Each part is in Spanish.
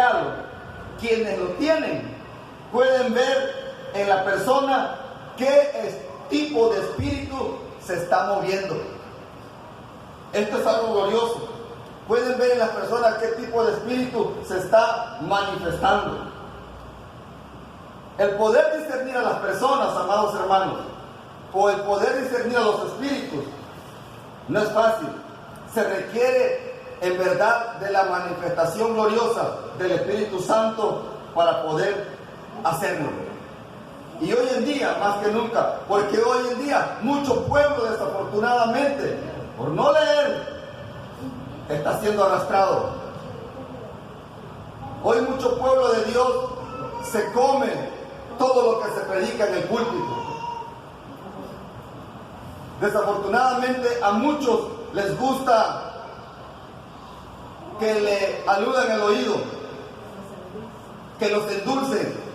pecado, quienes lo tienen pueden ver en la persona qué tipo de espíritu se está moviendo. Esto es algo glorioso. Pueden ver en las personas qué tipo de espíritu se está manifestando. El poder discernir a las personas, amados hermanos, o el poder discernir a los espíritus, no es fácil. Se requiere en verdad de la manifestación gloriosa del Espíritu Santo para poder hacerlo. Y hoy en día, más que nunca, porque hoy en día mucho pueblo desafortunadamente, por no leer, está siendo arrastrado. Hoy mucho pueblo de Dios se come todo lo que se predica en el púlpito. Desafortunadamente a muchos les gusta que le aludan el oído, que los endulcen.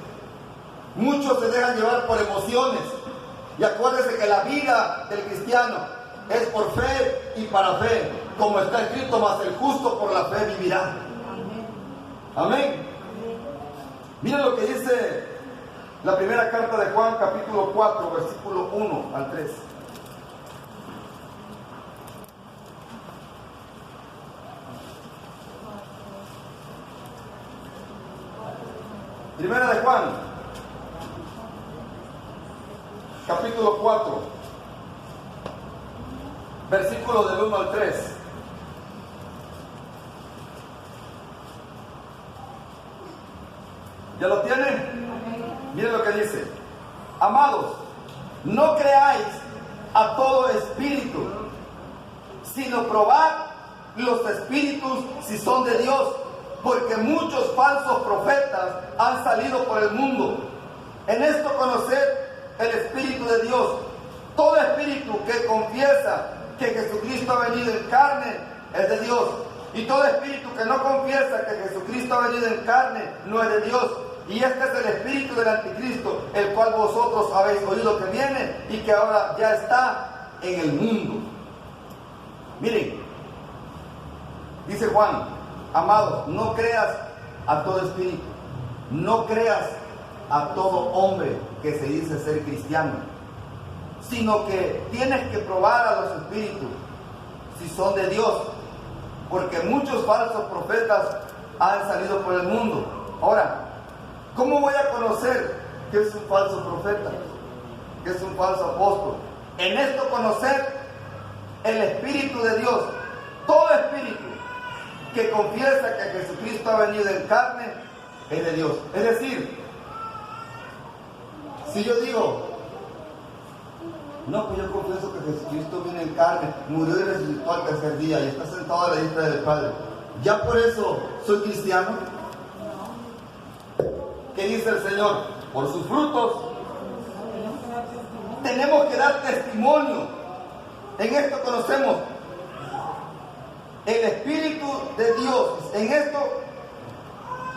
Muchos se dejan llevar por emociones. Y acuérdense que la vida del cristiano es por fe y para fe, como está escrito, mas el justo por la fe vivirá. Amén. Miren lo que dice la primera carta de Juan, capítulo 4, versículo 1 al 3. Primera de Juan, capítulo 4, versículo del 1 al 3. ¿Ya lo tienen? Miren lo que dice. Amados, no creáis a todo espíritu, sino probad los espíritus si son de Dios, porque muchos falsos profetas han salido por el mundo. En esto conocer el Espíritu de Dios. Todo espíritu que confiesa que Jesucristo ha venido en carne es de Dios. Y todo espíritu que no confiesa que Jesucristo ha venido en carne no es de Dios. Y este es el espíritu del anticristo, el cual vosotros habéis oído que viene y que ahora ya está en el mundo. Miren, dice Juan, amados, no creas a todo espíritu, no creas a todo hombre que se dice ser cristiano, sino que tienes que probar a los espíritus si son de Dios, porque muchos falsos profetas han salido por el mundo. Ahora, ¿cómo voy a conocer que es un falso profeta, que es un falso apóstol? En esto conocer el Espíritu de Dios. Todo espíritu que confiesa que Jesucristo ha venido en carne es de Dios. Es decir, si yo digo, no, pues yo confieso que Jesucristo vino en carne, murió y resucitó al tercer día y está sentado a la diestra del Padre, ¿ya por eso soy cristiano? ¿Qué dice el Señor? Por sus frutos. Tenemos que dar testimonio. En esto conocemos el Espíritu de Dios. En esto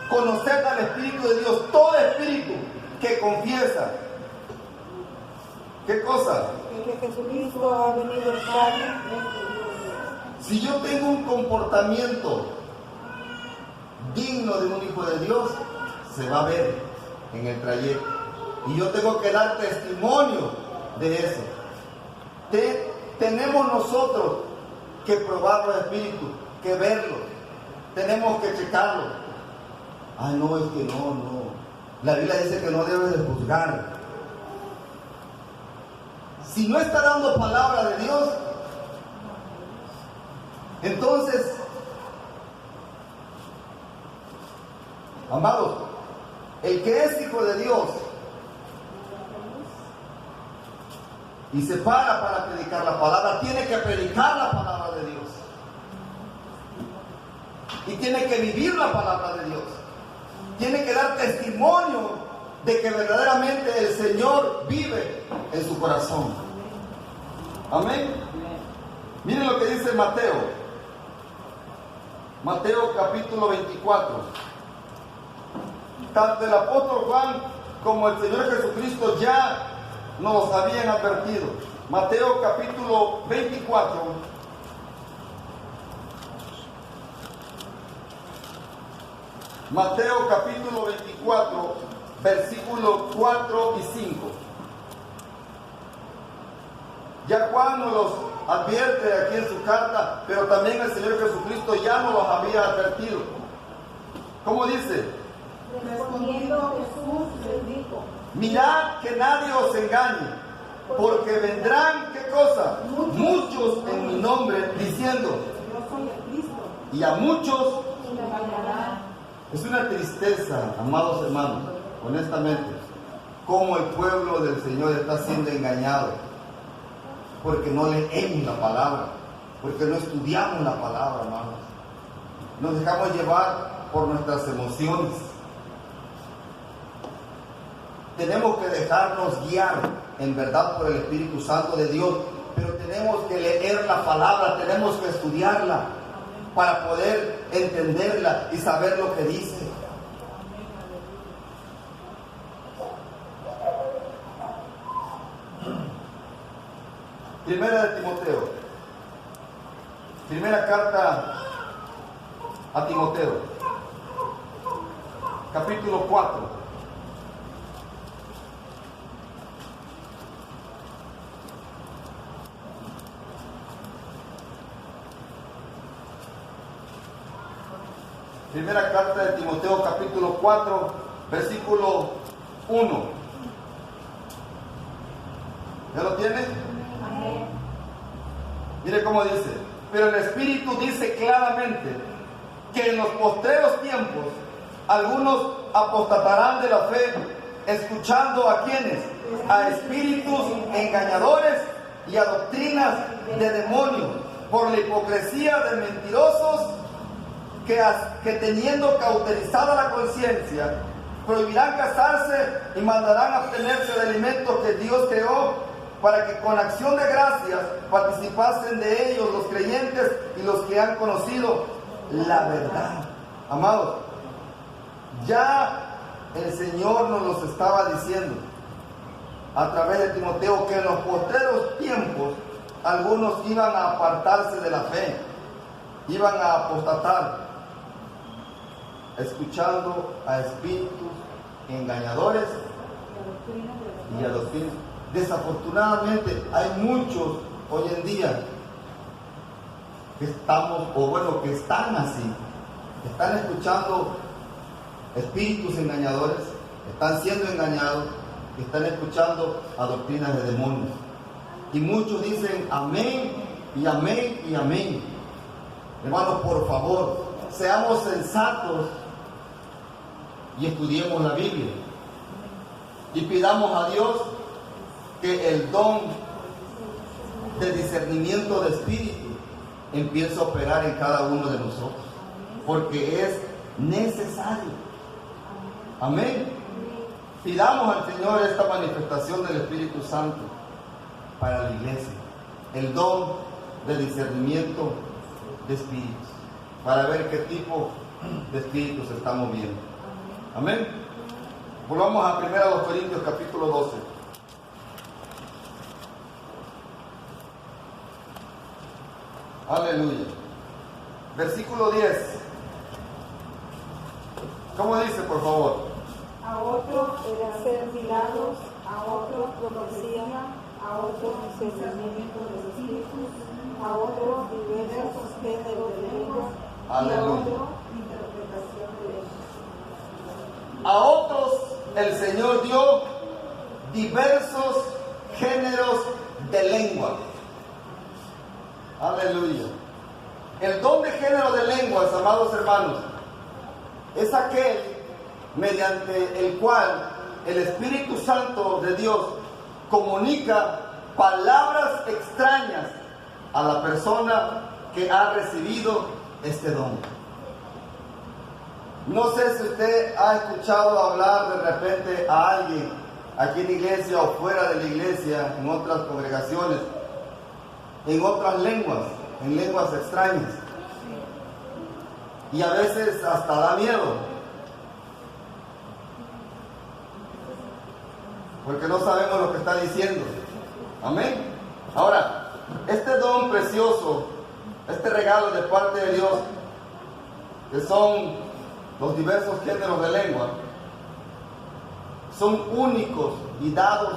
conocer al Espíritu de Dios. Todo espíritu que confiesa. ¿Qué cosa? Que Jesucristo ha venido en carne. Si yo tengo un comportamiento digno de un hijo de Dios, se va a ver en el trayecto. Y yo tengo que dar testimonio de eso. Tenemos nosotros que probar los espíritus, que verlos. Tenemos que checarlos. Ay, no, es que no. La Biblia dice que no debes de juzgar. Si no está dando palabra de Dios, entonces, amados, el que es hijo de Dios y se para predicar la palabra, tiene que predicar la palabra de Dios. Y tiene que vivir la palabra de Dios. Tiene que dar testimonio de que verdaderamente el Señor vive en su corazón. Amén. Miren lo que dice Mateo. Mateo capítulo 24. Tanto el apóstol Juan como el Señor Jesucristo ya nos habían advertido. Mateo capítulo 24. Mateo capítulo 24, versículos 4 y 5. Ya Juan nos los advierte aquí en su carta, pero también el Señor Jesucristo ya nos los había advertido. ¿Cómo dice? Respondiendo Jesús les dijo: mirad que nadie os engañe, porque vendrán, ¿qué cosa? Muchos en mi nombre, diciendo, yo soy el Cristo, y a muchos. y la engañarán. Es una tristeza, amados hermanos, honestamente, cómo el pueblo del Señor está siendo engañado, porque no leemos la palabra, porque no estudiamos la palabra, hermanos. Nos dejamos llevar por nuestras emociones. Tenemos que dejarnos guiar en verdad por el Espíritu Santo de Dios, pero tenemos que leer la palabra, tenemos que estudiarla para poder entenderla y saber lo que dice. Primera de Timoteo, primera carta a Timoteo, capítulo 4. Primera carta de Timoteo, capítulo 4, versículo 1. ¿Ya lo tiene? Amén. Mire cómo dice. Pero el Espíritu dice claramente que en los postreros tiempos algunos apostatarán de la fe, escuchando a quienes, a espíritus engañadores y a doctrinas de demonios, por la hipocresía de mentirosos que teniendo cauterizada la conciencia, prohibirán casarse y mandarán abstenerse de alimentos que Dios creó, para que con acción de gracias participasen de ellos los creyentes y los que han conocido la verdad. Amados, ya el Señor nos los estaba diciendo a través de Timoteo, que en los postreros tiempos algunos iban a apartarse de la fe, iban a apostatar, escuchando a espíritus engañadores y a doctrinas. Desafortunadamente hay muchos hoy en día que que están así, están escuchando espíritus engañadores, están siendo engañados, están escuchando a doctrinas de demonios. Y muchos dicen amén y amén y amén. Hermanos, por favor, seamos sensatos y estudiemos la Biblia y pidamos a Dios que el don de discernimiento de espíritu empiece a operar en cada uno de nosotros, porque es necesario. Amén. Pidamos al Señor esta manifestación del Espíritu Santo para la iglesia, el don de discernimiento de espíritus, para ver qué tipo de espíritus estamos viendo. Amén. Volvamos a 1 Corintios capítulo 12. Aleluya. Versículo 10. ¿Cómo dice, por favor? A otros hacer milagros, a otros profecía, a otros discernimiento de espíritus, a otros diversos géneros de lenguas, y a Aleluya. otros interpretación de lenguas. A otros el Señor dio diversos géneros de lengua. Aleluya. El don de género de lenguas, amados hermanos, es aquel mediante el cual el Espíritu Santo de Dios comunica palabras extrañas a la persona que ha recibido este don. No sé si usted ha escuchado hablar de repente a alguien aquí en la iglesia o fuera de la iglesia, en otras congregaciones, en otras lenguas, en lenguas extrañas. Y a veces hasta da miedo, porque no sabemos lo que está diciendo. Amén. Ahora, este don precioso, este regalo de parte de Dios, que son los diversos géneros de lengua son únicos y dados,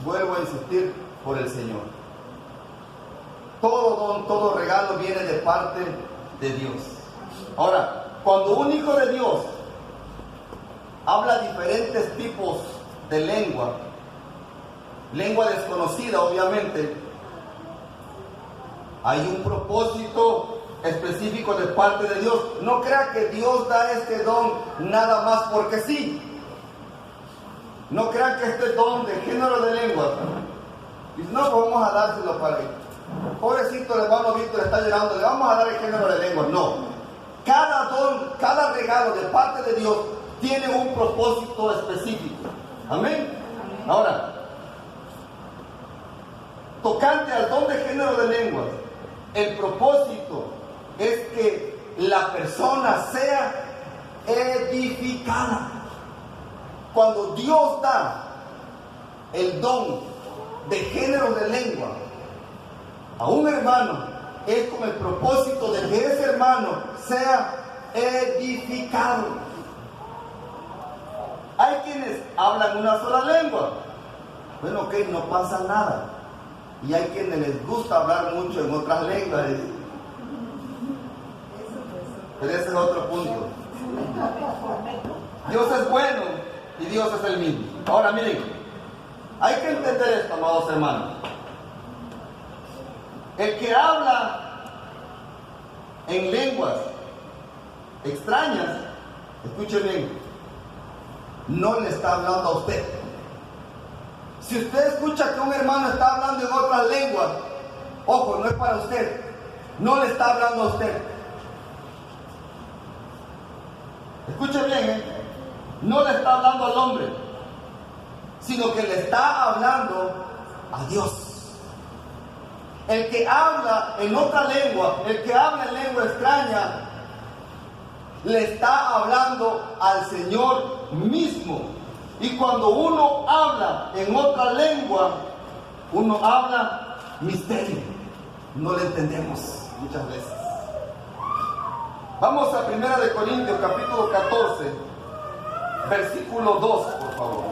vuelvo a insistir, por el Señor. Todo don, todo regalo viene de parte de Dios. Ahora, cuando un hijo de Dios habla diferentes tipos de lengua desconocida obviamente, hay un propósito específico de parte de Dios. No crea que Dios da este don nada más porque sí. No crea que este don de género de lengua, dice, no, pues vamos a dárselo para él. Pobrecito el hermano Víctor está llorando, le vamos a dar el género de lengua. No. Cada don, cada regalo de parte de Dios tiene un propósito específico. Amén. Ahora, tocante al don de género de lenguas, el propósito es que la persona sea edificada. Cuando Dios da el don de género de lengua a un hermano, es con el propósito de que ese hermano sea edificado. Hay quienes hablan una sola lengua. Bueno, ok, no pasa nada. Y hay quienes les gusta hablar mucho en otras lenguas. Pero ese es otro punto. Dios es bueno y Dios es el mismo. Ahora miren, hay que entender esto, amados hermanos. El que habla en lenguas extrañas, escuche bien, no le está hablando a usted. Si usted escucha que un hermano está hablando en otras lenguas, ojo, no es para usted, no le está hablando a usted. Escuche bien, no le está hablando al hombre, sino que le está hablando a Dios. El que habla en otra lengua, el que habla en lengua extraña, le está hablando al Señor mismo. Y cuando uno habla en otra lengua, uno habla misterio. No lo entendemos muchas veces. Vamos a 1 Corintios capítulo 14, versículo 2, por favor.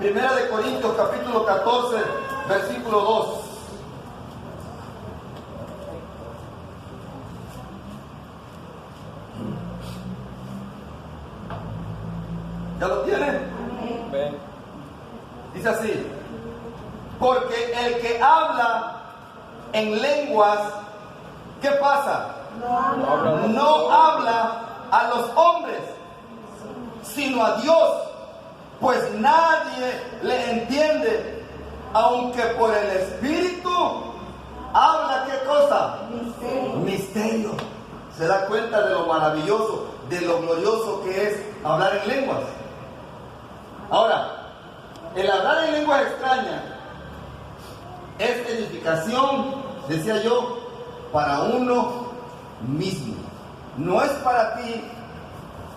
1 Corintios capítulo 14, versículo 2. ¿Ya lo tienen? Dice así: porque el que habla en lenguas, ¿qué pasa? No habla a los hombres, sino a Dios, pues nadie le entiende, aunque por el Espíritu habla, ¿qué cosa? Misterio. ¿Se da cuenta de lo maravilloso, de lo glorioso que es hablar en lenguas? Ahora, el hablar en lenguas extrañas es edificación, decía yo, para uno mismo. No es para ti,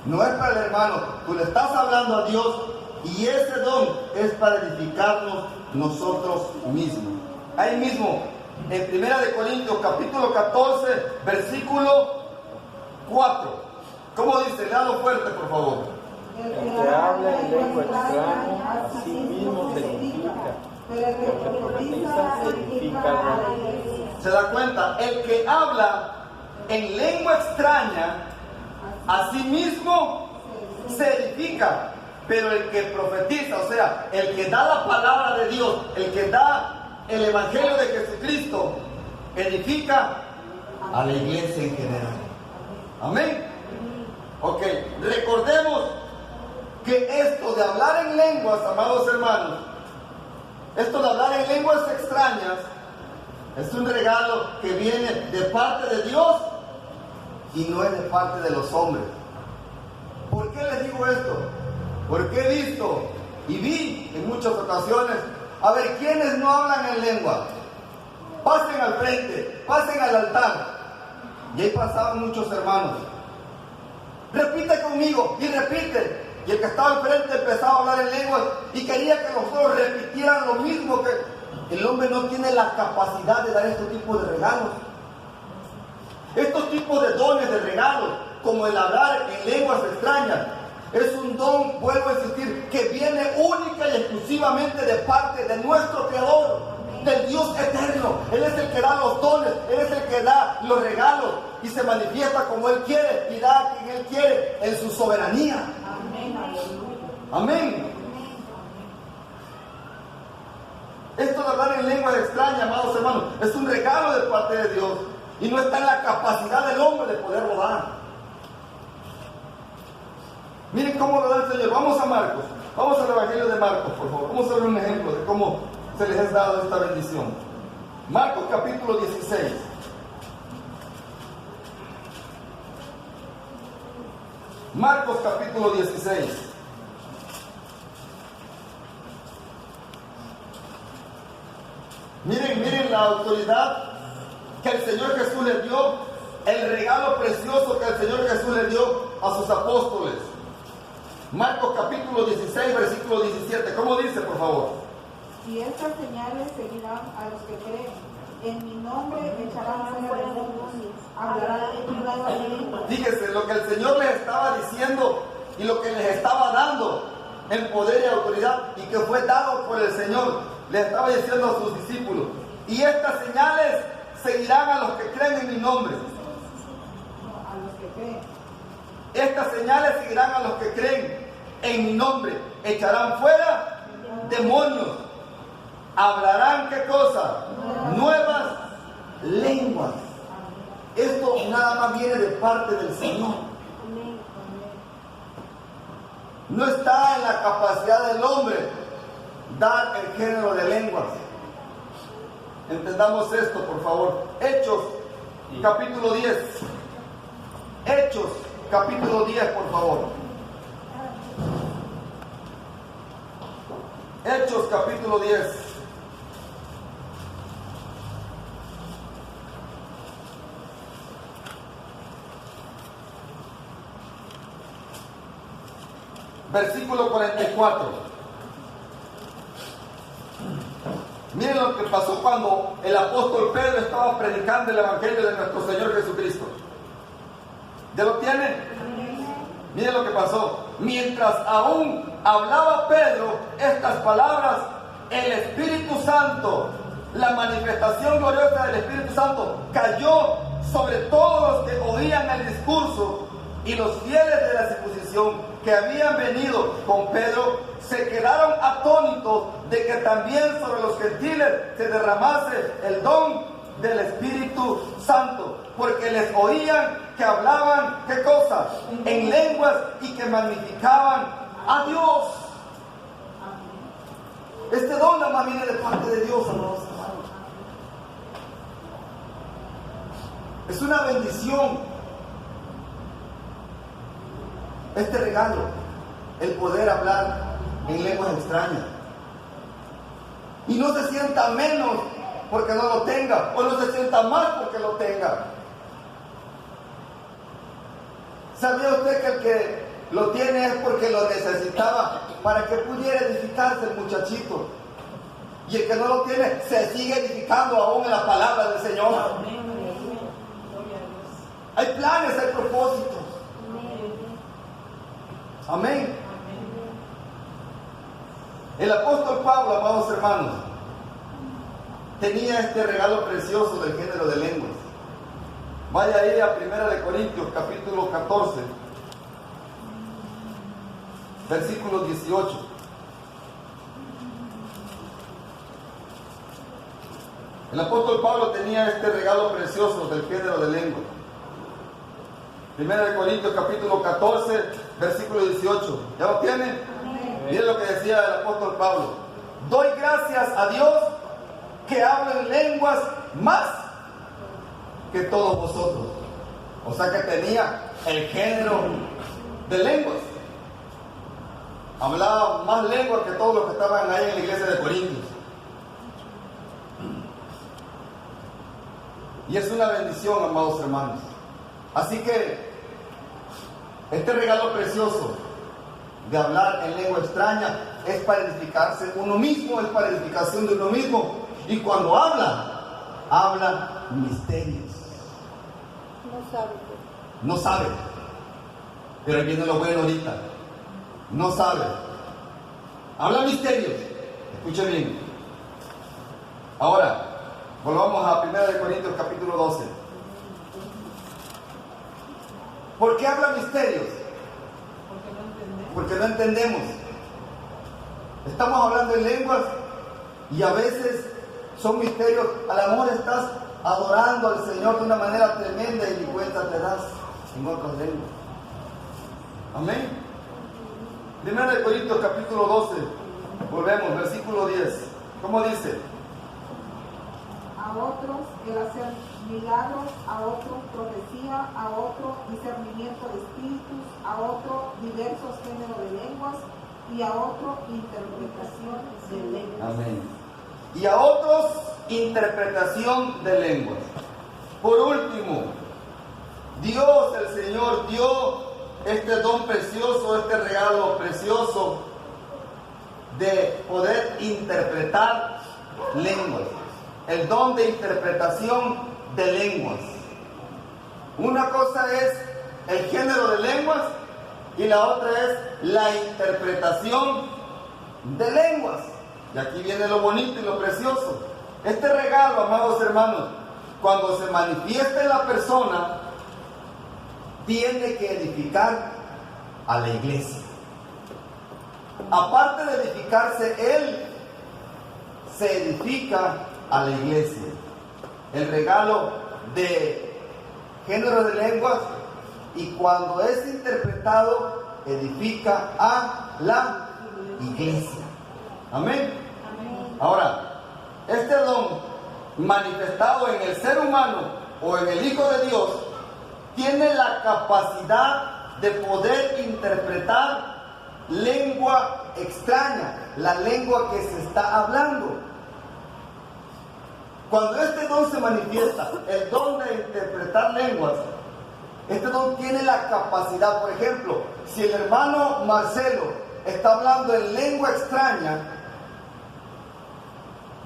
no es para el hermano. Tú le estás hablando a Dios y ese don es para edificarnos nosotros mismos. Ahí mismo, en 1 Corintios capítulo 14, versículo 4. ¿Cómo dice? Léalo fuerte, por favor. El que habla en lengua extraña, a sí mismo se edifica, pero el que profetiza se edifica a la iglesia. ¿Se da cuenta? El que habla en lengua extraña, a sí mismo se edifica, pero el que profetiza, o sea, el que da la palabra de Dios, el que da el evangelio de Jesucristo, edifica a la iglesia en general. Amén. Ok, recordemos que esto de hablar en lenguas, amados hermanos, esto de hablar en lenguas extrañas, es un regalo que viene de parte de Dios y no es de parte de los hombres. ¿Por qué les digo esto? Porque he visto y vi en muchas ocasiones, a ver, ¿quiénes no hablan en lengua? Pasen al frente, pasen al altar. Y ahí pasaban muchos hermanos. Repite conmigo y repite. Y el que estaba al frente empezaba a hablar en lengua y quería que los otros repitieran lo mismo. Que el hombre no tiene la capacidad de dar este tipo de regalos. Estos tipos de dones, de regalos, como el hablar en lenguas extrañas. Es un don, vuelvo a insistir, que viene única y exclusivamente de parte de nuestro Creador, del Dios eterno. Él es el que da los dones, Él es el que da los regalos y se manifiesta como Él quiere y da a quien Él quiere en su soberanía. Amén. Esto de hablar en lenguas extrañas, amados hermanos, es un regalo de parte de Dios y no está en la capacidad del hombre de poderlo dar. Miren cómo lo da el Señor. Vamos a Marcos. Vamos al Evangelio de Marcos, por favor. Vamos a ver un ejemplo de cómo se les ha dado esta bendición. Marcos capítulo 16. Marcos capítulo 16. Miren la autoridad que el Señor Jesús le dio, el regalo precioso que el Señor Jesús le dio a sus apóstoles. Marcos capítulo 16, versículo 17. ¿Cómo dice, por favor? Y estas señales seguirán a los que creen. En mi nombre echarán fuera demonios, hablarán en nuevas lenguas. Fíjese lo que el Señor les estaba diciendo y lo que les estaba dando en poder y autoridad y que fue dado por el Señor. Les estaba diciendo a sus discípulos: y estas señales seguirán a los que creen en mi nombre. A los que creen. Estas señales seguirán a los que creen en mi nombre. Echarán fuera demonios. Hablarán, ¿qué cosa? Nuevas lenguas. Esto nada más viene de parte del Señor. No está en la capacidad del hombre dar el género de lenguas. Entendamos esto, por favor. Hechos, capítulo 10. Hechos, capítulo 10, por favor. Hechos, capítulo 10. Versículo 44. Miren lo que pasó cuando el apóstol Pedro estaba predicando el evangelio de nuestro Señor Jesucristo. ¿Ya lo tienen? Miren lo que pasó. Mientras aún hablaba Pedro estas palabras, el Espíritu Santo, la manifestación gloriosa del Espíritu Santo, cayó sobre todos los que oían el discurso, y los fieles de la circuncisión que habían venido con Pedro se quedaron atónitos de que también sobre los gentiles se derramase el don del Espíritu Santo, porque les oían que hablaban, ¿qué cosas? En lenguas, y que magnificaban a Dios. Este don nada más viene de parte de Dios, amados hermanos. Es una bendición este regalo, el poder hablar en lenguas extrañas. Y no se sienta menos porque no lo tenga, o no se sienta más porque lo tenga. ¿Sabía usted que el que lo tiene es porque lo necesitaba para que pudiera edificarse el muchachito? Y el que no lo tiene se sigue edificando aún en la palabra del Señor. Hay planes, hay propósitos. Amén. El apóstol Pablo, amados hermanos, tenía este regalo precioso del género de lenguas. Vaya ahí a 1 Corintios capítulo 14, versículo 18. El apóstol Pablo tenía este regalo precioso del género de lenguas. 1 Corintios capítulo 14, versículo 18. ¿Ya lo tienen? Miren lo que decía el apóstol Pablo: doy gracias a Dios que hablo en lenguas más que todos vosotros. O sea que tenía el género de lenguas. Hablaba más lenguas que todos los que estaban ahí en la iglesia de Corintios. Y es una bendición, amados hermanos. Así que este regalo precioso de hablar en lengua extraña es para edificarse uno mismo, es para edificación de uno mismo. Y cuando habla misterios. No sabe. No sabe. Pero ahí viene lo bueno ahorita. No sabe. Habla misterios. Escuche bien. Ahora, volvamos a 1 Corintios capítulo 12. ¿Por qué habla misterios? Porque no entendemos. Estamos hablando en lenguas y a veces son misterios. A lo mejor estás adorando al Señor de una manera tremenda y ni cuenta te das en otras lenguas. Amén. 1 Corintios capítulo 12. Volvemos, versículo 10. ¿Cómo dice? A otros el hacer milagros, a otros profecía, a otro discernimiento de espíritus, a otro diversos géneros de lenguas y a otro interpretación de lenguas. Amén. Y a otros interpretación de lenguas. Por último, Dios, el Señor, dio este don precioso, este regalo precioso de poder interpretar lenguas. El don de interpretación de lenguas. Una cosa es el género de lenguas y la otra es la interpretación de lenguas. Y aquí viene lo bonito y lo precioso. Este regalo, amados hermanos, cuando se manifiesta en la persona, tiene que edificar a la iglesia. Aparte de edificarse él, se edifica a la iglesia. El regalo de género de lenguas, y cuando es interpretado, edifica a la iglesia. Amén. Ahora, este don manifestado en el ser humano o en el Hijo de Dios tiene la capacidad de poder interpretar lengua extraña, la lengua que se está hablando. Cuando este don se manifiesta, el don de interpretar lenguas, este don tiene la capacidad, por ejemplo, si el hermano Marcelo está hablando en lengua extraña,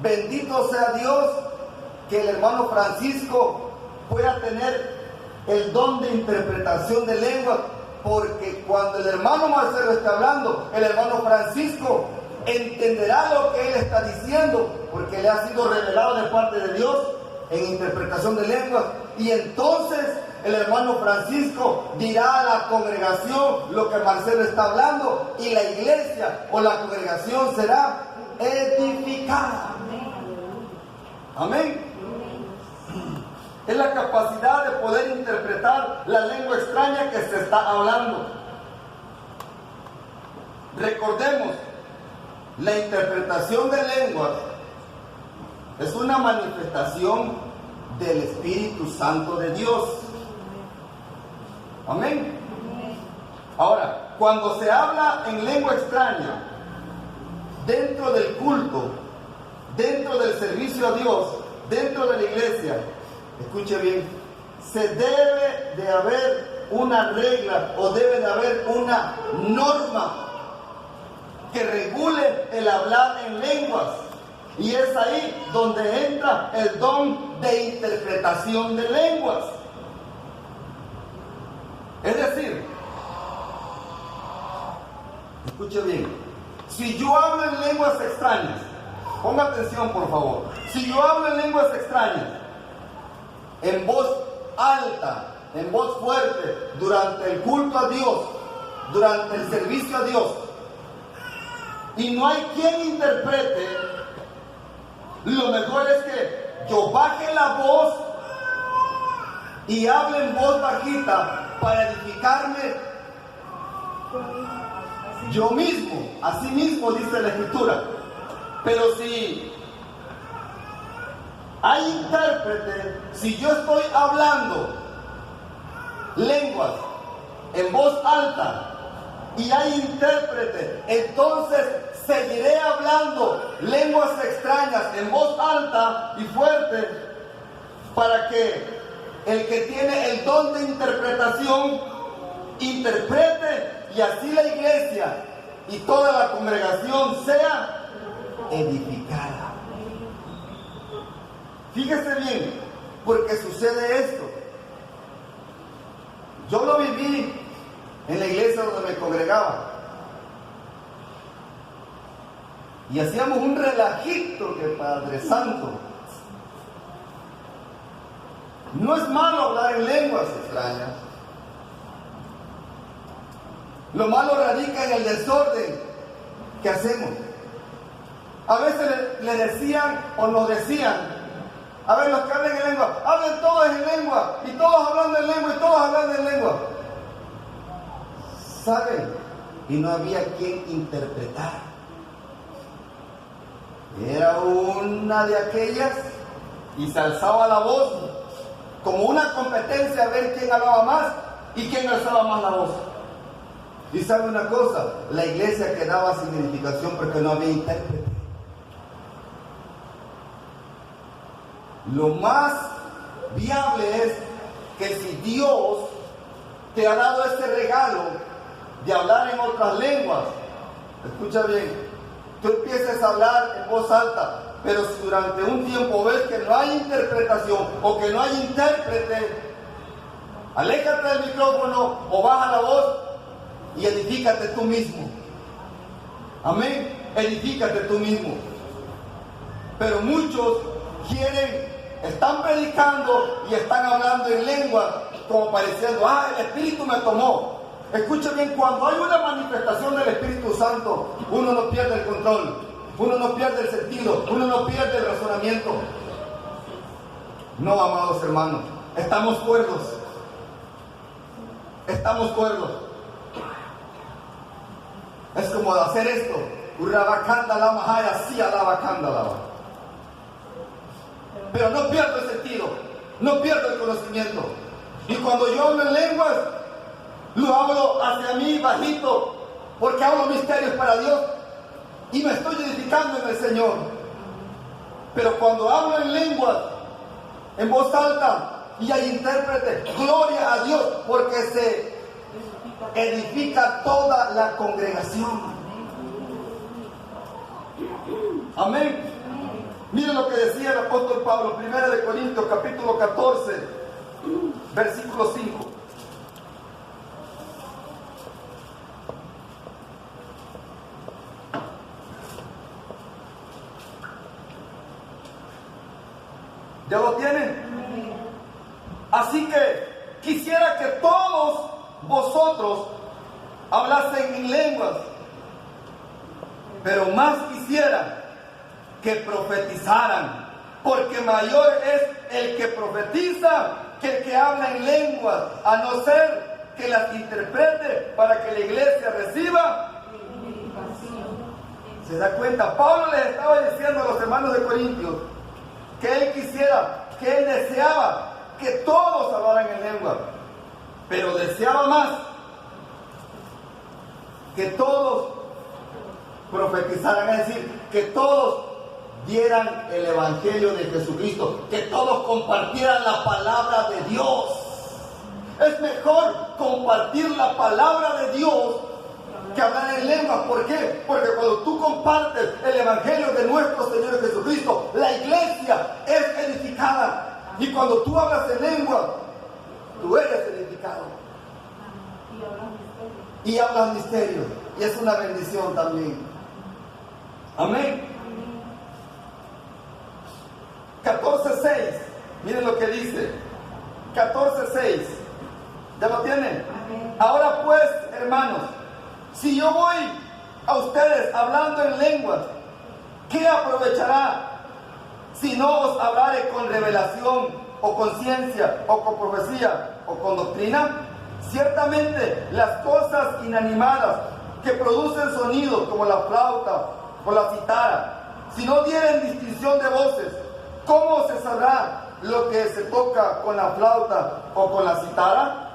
bendito sea Dios que el hermano Francisco pueda tener el don de interpretación de lenguas, porque cuando el hermano Marcelo está hablando, el hermano Francisco entenderá lo que él está diciendo, porque le ha sido revelado de parte de Dios en interpretación de lenguas, y entonces el hermano Francisco dirá a la congregación lo que Marcelo está hablando, y la iglesia o la congregación será edificada. Amén. Es la capacidad de poder interpretar la lengua extraña que se está hablando. Recordemos, la interpretación de lenguas es una manifestación del Espíritu Santo de Dios. Amén. Ahora, cuando se habla en lengua extraña, dentro del culto, dentro del servicio a Dios, dentro de la iglesia, escuche bien, se debe de haber una regla o debe de haber una norma que regule el hablar en lenguas. Y es ahí donde entra el don de interpretación de lenguas. Es decir, escuche bien, si yo hablo en lenguas extrañas, ponga atención por favor, si yo hablo en lenguas extrañas, en voz alta, en voz fuerte, durante el culto a Dios, durante el servicio a Dios, y no hay quien interprete, lo mejor es que yo baje la voz y hable en voz bajita para edificarme yo mismo, así mismo dice la Escritura. Pero si hay intérprete, si yo estoy hablando lenguas en voz alta y hay intérprete, entonces seguiré hablando lenguas extrañas en voz alta y fuerte para que el que tiene el don de interpretación interprete, y así la iglesia y toda la congregación sea edificada. Fíjese bien, porque sucede esto. Yo lo viví en la iglesia donde me congregaba. Y hacíamos un relajito que Padre Santo. No es malo hablar en lenguas extrañas. Lo malo radica en el desorden que hacemos. A veces le decían o nos decían, a ver, los que hablan en lengua, hablen todos en lengua, y todos hablando en lengua, y todos hablando en lengua. ¿Saben? Y no había quien interpretar. Era una de aquellas y se alzaba la voz como una competencia a ver quién hablaba más y quién alzaba más la voz. Y sabe una cosa, la iglesia quedaba sin edificación porque no había intérprete. Lo más viable es que si Dios te ha dado este regalo de hablar en otras lenguas, escucha bien, tú empieces a hablar en voz alta, pero si durante un tiempo ves que no hay interpretación o que no hay intérprete, aléjate del micrófono o baja la voz y edifícate tú mismo. Amén, edifícate tú mismo. Pero muchos están predicando y están hablando en lengua como pareciendo, el Espíritu me tomó. Escucha bien, cuando hay una manifestación del Espíritu Santo, uno no pierde el control, uno no pierde el sentido, uno no pierde el razonamiento. No, amados hermanos, estamos cuerdos. Estamos cuerdos. Es como de hacer esto. Pero no pierdo el sentido, no pierdo el conocimiento. Y cuando yo hablo en lenguas, lo hablo hacia mí bajito, porque hablo misterios para Dios y me estoy edificando en el Señor. Pero cuando hablo en lenguas, en voz alta, y hay intérprete, gloria a Dios, porque se edifica toda la congregación. Amén. Miren lo que decía el apóstol Pablo, 1 Corintios capítulo 14, versículo 5. ¿Ya lo tienen? Así que quisiera que todos vosotros hablasen en lenguas, pero más quisiera que profetizaran, porque mayor es el que profetiza que el que habla en lenguas, a no ser que las interprete para que la iglesia reciba. ¿Se da cuenta? Pablo les estaba diciendo a los hermanos de Corintios que él quisiera, que él deseaba que todos hablaran en lengua, pero deseaba más que todos profetizaran, es decir, que todos dieran el evangelio de Jesucristo, que todos compartieran la palabra de Dios. Es mejor compartir la palabra de Dios que hablar en lengua. ¿Por qué? Porque cuando tú compartes el evangelio de nuestro Señor Jesucristo, la iglesia es edificada. Y cuando tú hablas en lengua, tú eres edificado. Y hablas misterio. Y es una bendición también. Amén. 14:6. Miren lo que dice. 14:6. ¿Ya lo tienen? Ahora pues, hermanos, si yo voy a ustedes hablando en lenguas, ¿qué aprovechará si no os hablare con revelación, o con ciencia, o con profecía, o con doctrina? Ciertamente las cosas inanimadas que producen sonidos, como la flauta o la cítara, si no dieren distinción de voces, ¿cómo se sabrá lo que se toca con la flauta o con la cítara?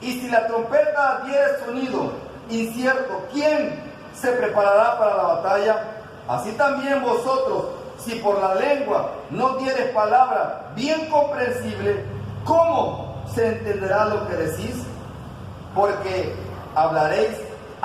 Y si la trompeta diere sonido incierto, ¿quién se preparará para la batalla? Así también vosotros, si por la lengua no dieres palabra bien comprensible, ¿cómo se entenderá lo que decís? Porque hablaréis